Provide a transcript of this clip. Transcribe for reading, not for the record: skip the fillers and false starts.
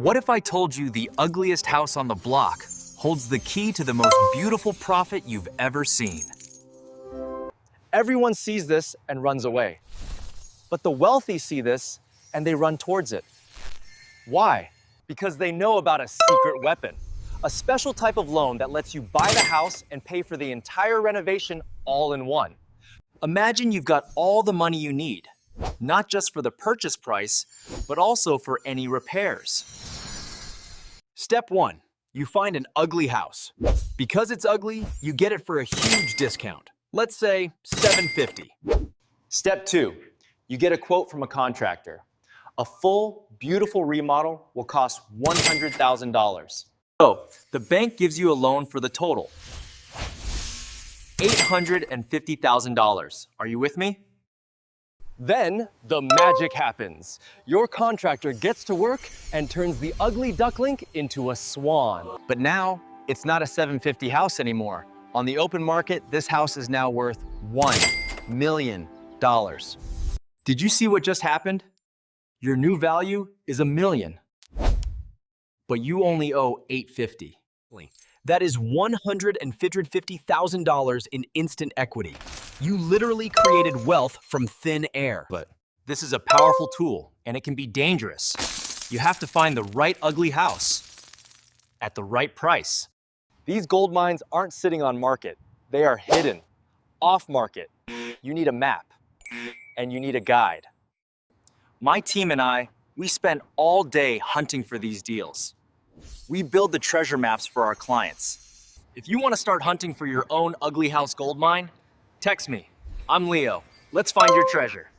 What if I told you the ugliest house on the block holds the key to the most beautiful profit you've ever seen? Everyone sees this and runs away. But the wealthy see this and they run towards it. Why? Because they know about a secret weapon, a special type of loan that lets you buy the house and pay for the entire renovation all in one. Imagine you've got all the money you need, not just for the purchase price, but also for any repairs. Step 1, you find an ugly house. Because it's ugly, you get it for a huge discount. Let's say $750. Step 2, you get a quote from a contractor. A full, beautiful remodel will cost $100,000. So, the bank gives you a loan for the total, $850,000. Are you with me? Then, the magic happens. Your contractor gets to work and turns the ugly duckling into a swan. But now, it's not a $750 house anymore. On the open market, this house is now worth $1 million. Did you see what just happened? Your new value is $1 million. But you only owe $850. That is $150,000 in instant equity. You literally created wealth from thin air. But this is a powerful tool, and it can be dangerous. You have to find the right ugly house at the right price. These gold mines aren't sitting on market. They are hidden, off market. You need a map, and you need a guide. My team and I, we spend all day hunting for these deals. We build the treasure maps for our clients. If you want to start hunting for your own ugly house gold mine, text me. I'm Leo. Let's find your treasure.